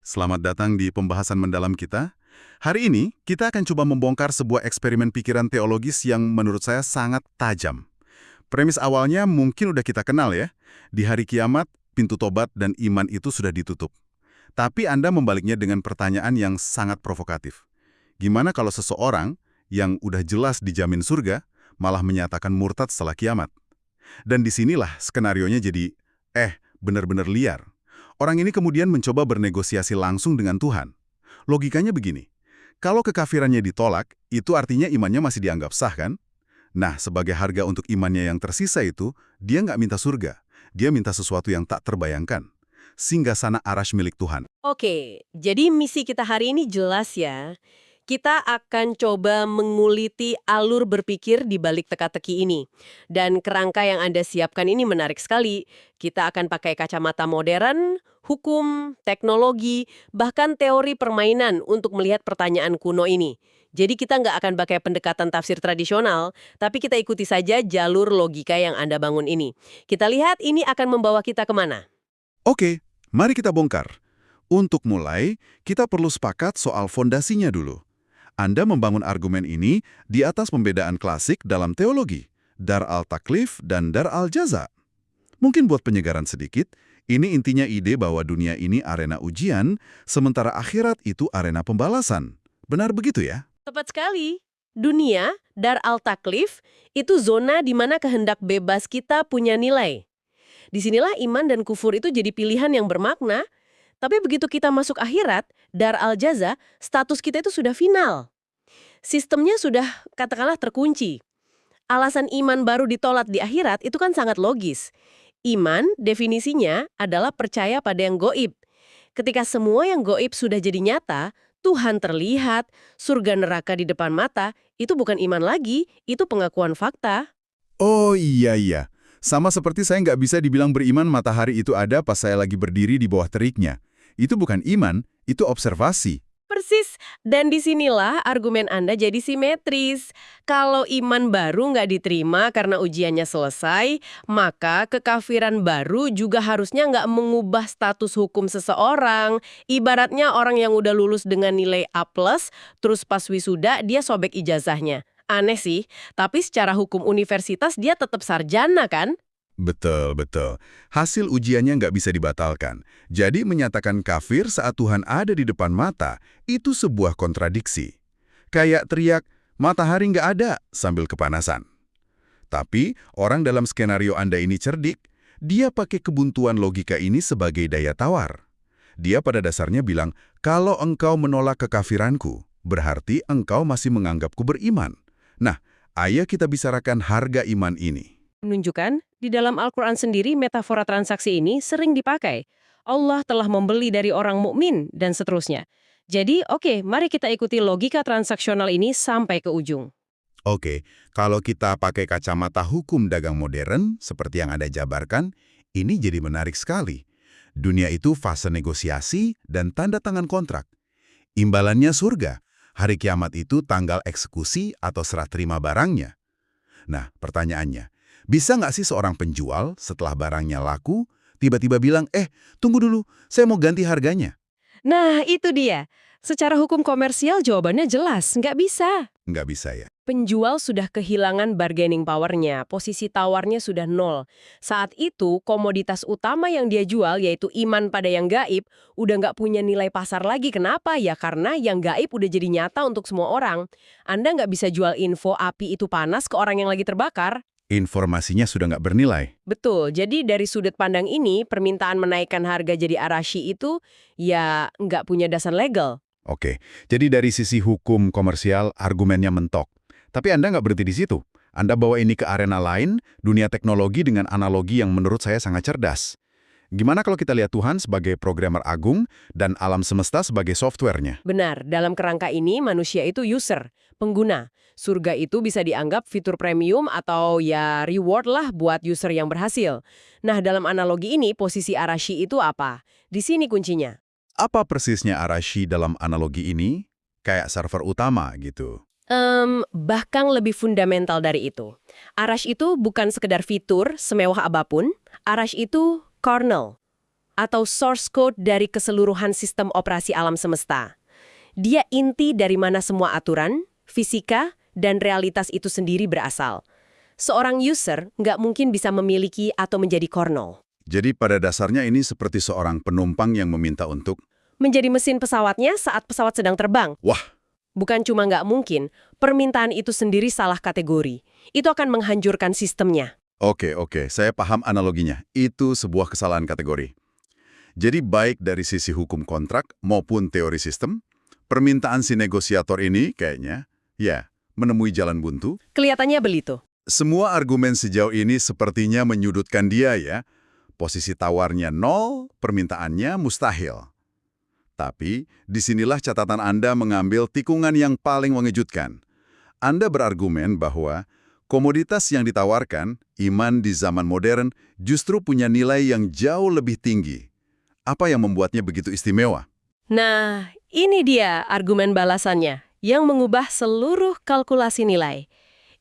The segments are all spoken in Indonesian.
selamat datang di pembahasan mendalam kita. Hari ini, kita akan coba membongkar sebuah eksperimen pikiran teologis yang menurut saya sangat tajam. Premis awalnya mungkin udah kita kenal ya. Di hari kiamat, pintu tobat dan iman itu sudah ditutup. Tapi Anda membaliknya dengan pertanyaan yang sangat provokatif. Gimana kalau seseorang yang udah jelas dijamin surga, malah menyatakan murtad setelah kiamat? Dan disinilah skenarionya jadi, benar-benar liar. Orang ini kemudian mencoba bernegosiasi langsung dengan Tuhan. Logikanya begini, kalau kekafirannya ditolak, itu artinya imannya masih dianggap sah kan? Nah, sebagai harga untuk imannya yang tersisa itu, dia nggak minta surga. Dia minta sesuatu yang tak terbayangkan. Singgasana Arash milik Tuhan. Oke, jadi misi kita hari ini jelas ya. Kita akan coba menguliti alur berpikir di balik teka-teki ini. Dan kerangka yang Anda siapkan ini menarik sekali. Kita akan pakai kacamata modern, hukum, teknologi, bahkan teori permainan untuk melihat pertanyaan kuno ini. Jadi kita nggak akan pakai pendekatan tafsir tradisional, tapi kita ikuti saja jalur logika yang Anda bangun ini. Kita lihat ini akan membawa kita kemana. Oke, mari kita bongkar. Untuk mulai, kita perlu sepakat soal fondasinya dulu. Anda membangun argumen ini di atas pembedaan klasik dalam teologi, dar al-taklif dan dar al-jaza. Mungkin buat penyegaran sedikit, ini intinya ide bahwa dunia ini arena ujian, sementara akhirat itu arena pembalasan. Benar begitu ya? Tepat sekali. Dunia, dar al-taklif, itu zona di mana kehendak bebas kita punya nilai. Disinilah iman dan kufur itu jadi pilihan yang bermakna. Tapi begitu kita masuk akhirat, dar al-jaza, status kita itu sudah final. Sistemnya sudah katakanlah terkunci. Alasan iman baru ditolak di akhirat itu kan sangat logis. Iman definisinya adalah percaya pada yang goib. Ketika semua yang goib sudah jadi nyata, Tuhan terlihat, surga neraka di depan mata, itu bukan iman lagi, itu pengakuan fakta. Oh iya. Sama seperti saya nggak bisa dibilang beriman matahari itu ada pas saya lagi berdiri di bawah teriknya. Itu bukan iman, itu observasi. Persis, dan disinilah argumen Anda jadi simetris. Kalau iman baru nggak diterima karena ujiannya selesai, maka kekafiran baru juga harusnya nggak mengubah status hukum seseorang. Ibaratnya orang yang udah lulus dengan nilai A+, terus pas wisuda dia sobek ijazahnya. Aneh sih, tapi secara hukum universitas dia tetap sarjana kan? Betul. Hasil ujiannya nggak bisa dibatalkan. Jadi menyatakan kafir saat Tuhan ada di depan mata, itu sebuah kontradiksi. Kayak teriak, matahari nggak ada, sambil kepanasan. Tapi, orang dalam skenario Anda ini cerdik, dia pakai kebuntuan logika ini sebagai daya tawar. Dia pada dasarnya bilang, kalau engkau menolak kekafiranku, berarti engkau masih menganggapku beriman. Nah, ayo kita bicarakan harga iman ini. Menunjukkan, di dalam Al-Quran sendiri metafora transaksi ini sering dipakai. Allah telah membeli dari orang mukmin dan seterusnya. Jadi, oke, mari kita ikuti logika transaksional ini sampai ke ujung. Oke, kalau kita pakai kacamata hukum dagang modern, seperti yang Anda jabarkan, ini jadi menarik sekali. Dunia itu fase negosiasi dan tanda tangan kontrak. Imbalannya surga. Hari kiamat itu tanggal eksekusi atau serah terima barangnya. Nah, pertanyaannya, bisa nggak sih seorang penjual setelah barangnya laku, tiba-tiba bilang, tunggu dulu, saya mau ganti harganya? Nah, itu dia. Secara hukum komersial jawabannya jelas, nggak bisa. Nggak bisa ya? Penjual sudah kehilangan bargaining power-nya, posisi tawarnya sudah nol. Saat itu, komoditas utama yang dia jual, yaitu iman pada yang gaib, udah nggak punya nilai pasar lagi. Kenapa? Ya karena yang gaib udah jadi nyata untuk semua orang. Anda nggak bisa jual info api itu panas ke orang yang lagi terbakar. Informasinya sudah nggak bernilai. Betul, jadi dari sudut pandang ini, permintaan menaikkan harga jadi arashi itu ya nggak punya dasar legal. Oke, jadi dari sisi hukum komersial, argumennya mentok. Tapi Anda nggak berhenti di situ. Anda bawa ini ke arena lain, dunia teknologi dengan analogi yang menurut saya sangat cerdas. Gimana kalau kita lihat Tuhan sebagai programmer agung dan alam semesta sebagai softwarenya? Benar, dalam kerangka ini manusia itu user, pengguna. Surga itu bisa dianggap fitur premium atau ya reward lah buat user yang berhasil. Nah, dalam analogi ini posisi arashi itu apa? Di sini kuncinya. Apa persisnya Arashi dalam analogi ini? Kayak server utama gitu. Bahkan lebih fundamental dari itu. Arash itu bukan sekedar fitur semewah apapun, Arash itu kernel. atau source code dari keseluruhan sistem operasi alam semesta. Dia inti dari mana semua aturan, fisika, dan realitas itu sendiri berasal. Seorang user nggak mungkin bisa memiliki atau menjadi kernel. Jadi pada dasarnya ini seperti seorang penumpang yang meminta untuk, Menjadi mesin pesawatnya saat pesawat sedang terbang. wah, Bukan cuma nggak mungkin, permintaan itu sendiri salah kategori. Itu akan menghancurkan sistemnya. oke, saya paham analoginya. Itu sebuah kesalahan kategori. Jadi baik dari sisi hukum kontrak maupun teori sistem, permintaan si negosiator ini kayaknya, ya, menemui jalan buntu. Kelihatannya begitu. Semua argumen sejauh ini sepertinya menyudutkan dia ya. Posisi tawarnya 0, permintaannya mustahil. Tapi, disinilah catatan Anda mengambil tikungan yang paling mengejutkan. Anda berargumen bahwa komoditas yang ditawarkan, iman di zaman modern, justru punya nilai yang jauh lebih tinggi. Apa yang membuatnya begitu istimewa? Nah, ini dia argumen balasannya yang mengubah seluruh kalkulasi nilai.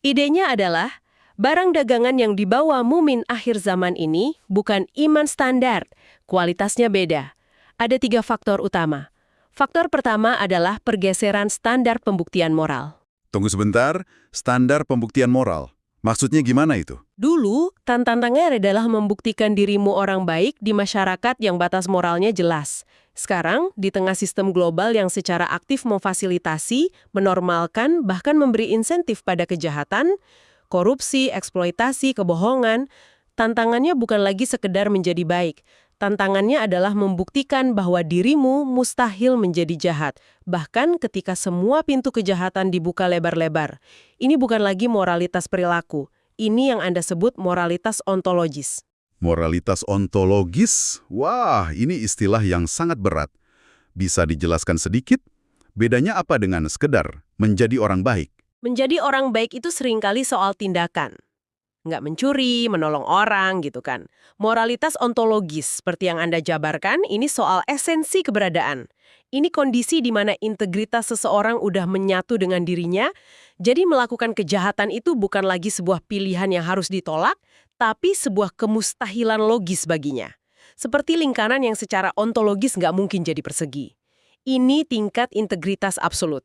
Idenya adalah barang dagangan yang dibawa mukmin akhir zaman ini bukan iman standar, kualitasnya beda. Ada 3 faktor utama. Faktor pertama adalah pergeseran standar pembuktian moral. Tunggu sebentar, standar pembuktian moral. Maksudnya gimana itu? Dulu, tantangannya adalah membuktikan dirimu orang baik di masyarakat yang batas moralnya jelas. Sekarang, di tengah sistem global yang secara aktif memfasilitasi, menormalkan, bahkan memberi insentif pada kejahatan, korupsi, eksploitasi, kebohongan, tantangannya bukan lagi sekedar menjadi baik. Tantangannya adalah membuktikan bahwa dirimu mustahil menjadi jahat, bahkan ketika semua pintu kejahatan dibuka lebar-lebar. Ini bukan lagi moralitas perilaku, ini yang Anda sebut moralitas ontologis. Moralitas ontologis? Wah, ini istilah yang sangat berat. Bisa dijelaskan sedikit? Bedanya apa dengan sekedar menjadi orang baik? Menjadi orang baik itu seringkali soal tindakan. Nggak mencuri, menolong orang, gitu kan. Moralitas ontologis, seperti yang Anda jabarkan, ini soal esensi keberadaan. Ini kondisi di mana integritas seseorang udah menyatu dengan dirinya, jadi melakukan kejahatan itu bukan lagi sebuah pilihan yang harus ditolak, tapi sebuah kemustahilan logis baginya. Seperti lingkaran yang secara ontologis nggak mungkin jadi persegi. Ini tingkat integritas absolut.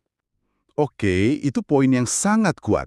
Oke, itu poin yang sangat kuat.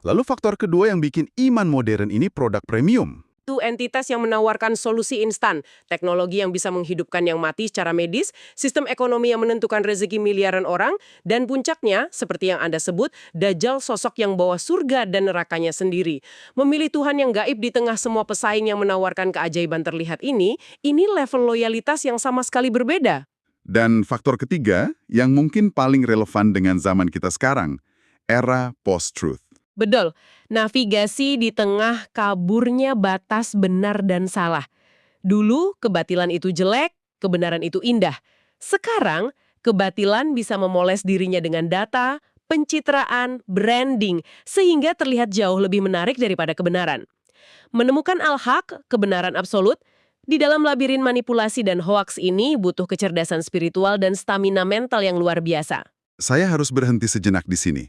Lalu faktor kedua yang bikin iman modern ini produk premium. Itu entitas yang menawarkan solusi instan, teknologi yang bisa menghidupkan yang mati secara medis, sistem ekonomi yang menentukan rezeki miliaran orang, dan puncaknya, seperti yang Anda sebut, Dajjal sosok yang bawa surga dan nerakanya sendiri. Memilih Tuhan yang gaib di tengah semua pesaing yang menawarkan keajaiban terlihat ini level loyalitas yang sama sekali berbeda. Dan faktor ketiga, yang mungkin paling relevan dengan zaman kita sekarang, era post-truth. Betul, navigasi di tengah kaburnya batas benar dan salah. Dulu, kebatilan itu jelek, kebenaran itu indah. Sekarang, kebatilan bisa memoles dirinya dengan data, pencitraan, branding, sehingga terlihat jauh lebih menarik daripada kebenaran. Menemukan al-haq, kebenaran absolut, di dalam labirin manipulasi dan hoaks ini butuh kecerdasan spiritual dan stamina mental yang luar biasa. Saya harus berhenti sejenak di sini.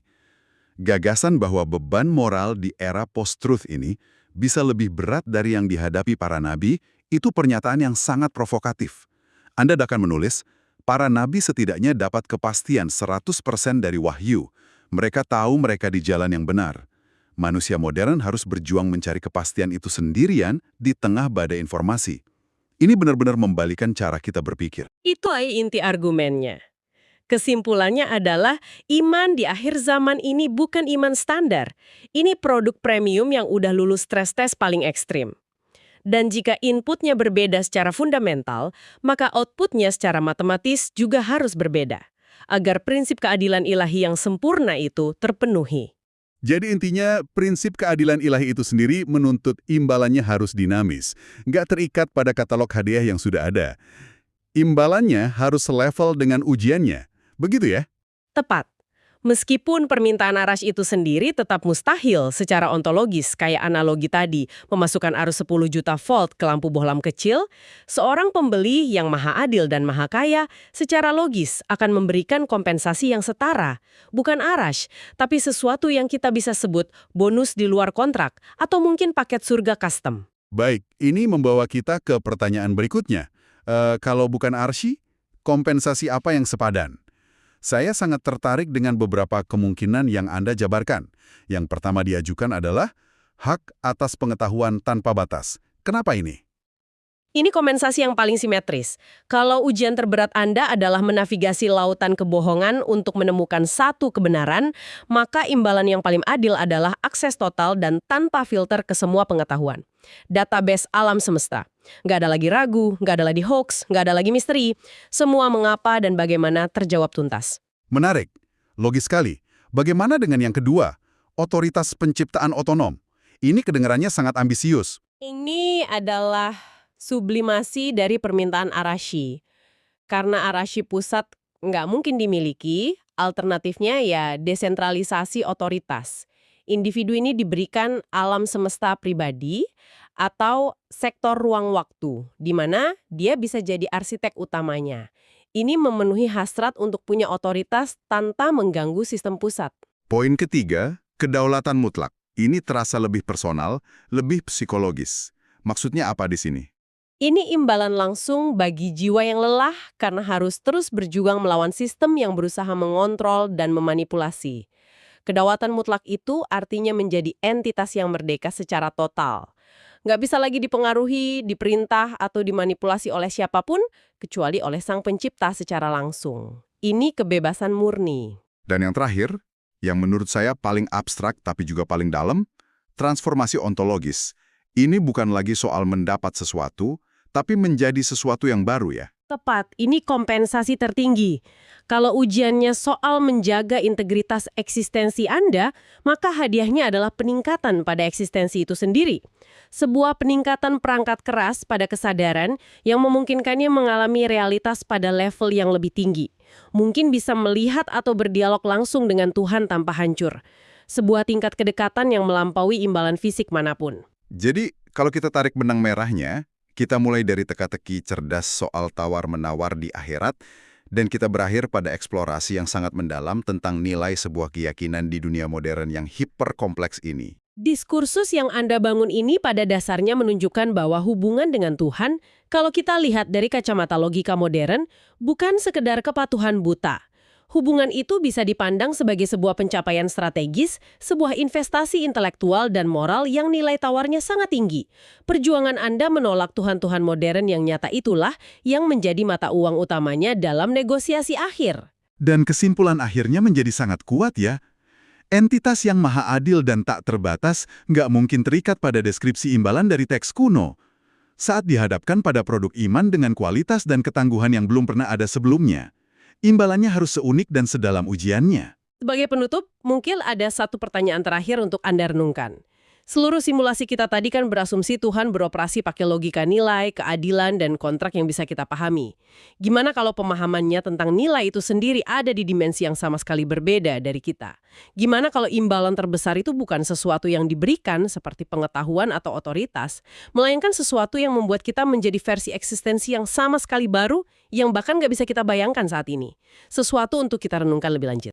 Gagasan bahwa beban moral di era post-truth ini bisa lebih berat dari yang dihadapi para nabi, itu pernyataan yang sangat provokatif. Anda akan menulis, para nabi setidaknya dapat kepastian 100% dari wahyu. Mereka tahu mereka di jalan yang benar. Manusia modern harus berjuang mencari kepastian itu sendirian di tengah badai informasi. Ini benar-benar membalikan cara kita berpikir. Itu inti argumennya. Kesimpulannya adalah iman di akhir zaman ini bukan iman standar. Ini produk premium yang udah lulus stres tes paling ekstrim. Dan jika inputnya berbeda secara fundamental, maka outputnya secara matematis juga harus berbeda. Agar prinsip keadilan ilahi yang sempurna itu terpenuhi. Jadi intinya, prinsip keadilan ilahi itu sendiri menuntut imbalannya harus dinamis, nggak terikat pada katalog hadiah yang sudah ada. Imbalannya harus selevel dengan ujiannya. Begitu ya? Tepat. Meskipun permintaan arash itu sendiri tetap mustahil secara ontologis, kayak analogi tadi, memasukkan arus 10 juta volt ke lampu bohlam kecil, seorang pembeli yang maha adil dan maha kaya secara logis akan memberikan kompensasi yang setara. Bukan arash, tapi sesuatu yang kita bisa sebut bonus di luar kontrak, atau mungkin paket surga custom. Baik, ini membawa kita ke pertanyaan berikutnya. Kalau bukan arsy, kompensasi apa yang sepadan? Saya sangat tertarik dengan beberapa kemungkinan yang Anda jabarkan. Yang pertama diajukan adalah hak atas pengetahuan tanpa batas. Kenapa ini? Ini kompensasi yang paling simetris. Kalau ujian terberat Anda adalah menavigasi lautan kebohongan untuk menemukan satu kebenaran, maka imbalan yang paling adil adalah akses total dan tanpa filter ke semua pengetahuan. Database alam semesta. Nggak ada lagi ragu, nggak ada lagi hoax, nggak ada lagi misteri. Semua mengapa dan bagaimana terjawab tuntas. Menarik. Logis sekali. Bagaimana dengan yang kedua? Otoritas penciptaan otonom. Ini kedengarannya sangat ambisius. Ini adalah sublimasi dari permintaan Arashi. Karena Arashi pusat nggak mungkin dimiliki, alternatifnya ya desentralisasi otoritas. Individu ini diberikan alam semesta pribadi atau sektor ruang waktu, di mana dia bisa jadi arsitek utamanya. Ini memenuhi hasrat untuk punya otoritas tanpa mengganggu sistem pusat. Poin ketiga, kedaulatan mutlak. Ini terasa lebih personal, lebih psikologis. Maksudnya apa di sini? Ini imbalan langsung bagi jiwa yang lelah karena harus terus berjuang melawan sistem yang berusaha mengontrol dan memanipulasi. Kedaulatan mutlak itu artinya menjadi entitas yang merdeka secara total. Nggak bisa lagi dipengaruhi, diperintah, atau dimanipulasi oleh siapapun, kecuali oleh Sang Pencipta secara langsung. Ini kebebasan murni. Dan yang terakhir, yang menurut saya paling abstrak tapi juga paling dalam, transformasi ontologis. Ini bukan lagi soal mendapat sesuatu, tapi menjadi sesuatu yang baru ya. Tepat, ini kompensasi tertinggi. Kalau ujiannya soal menjaga integritas eksistensi Anda, maka hadiahnya adalah peningkatan pada eksistensi itu sendiri. Sebuah peningkatan perangkat keras pada kesadaran yang memungkinkannya mengalami realitas pada level yang lebih tinggi. Mungkin bisa melihat atau berdialog langsung dengan Tuhan tanpa hancur. Sebuah tingkat kedekatan yang melampaui imbalan fisik manapun. Jadi, kalau kita tarik benang merahnya, kita mulai dari teka-teki cerdas soal tawar-menawar di akhirat, dan kita berakhir pada eksplorasi yang sangat mendalam tentang nilai sebuah keyakinan di dunia modern yang hiperkompleks ini. Diskursus yang Anda bangun ini pada dasarnya menunjukkan bahwa hubungan dengan Tuhan, kalau kita lihat dari kacamata logika modern, bukan sekedar kepatuhan buta. Hubungan itu bisa dipandang sebagai sebuah pencapaian strategis, sebuah investasi intelektual dan moral yang nilai tawarnya sangat tinggi. Perjuangan Anda menolak Tuhan-Tuhan modern yang nyata itulah yang menjadi mata uang utamanya dalam negosiasi akhir. Dan kesimpulan akhirnya menjadi sangat kuat ya. Entitas yang maha adil dan tak terbatas nggak mungkin terikat pada deskripsi imbalan dari teks kuno. Saat dihadapkan pada produk iman dengan kualitas dan ketangguhan yang belum pernah ada sebelumnya, imbalannya harus seunik dan sedalam ujiannya. Sebagai penutup, mungkin ada satu pertanyaan terakhir untuk Anda renungkan. Seluruh simulasi kita tadi kan berasumsi Tuhan beroperasi pakai logika nilai, keadilan, dan kontrak yang bisa kita pahami. Gimana kalau pemahamannya tentang nilai itu sendiri ada di dimensi yang sama sekali berbeda dari kita? Gimana kalau imbalan terbesar itu bukan sesuatu yang diberikan seperti pengetahuan atau otoritas, melainkan sesuatu yang membuat kita menjadi versi eksistensi yang sama sekali baru yang bahkan nggak bisa kita bayangkan saat ini? Sesuatu untuk kita renungkan lebih lanjut.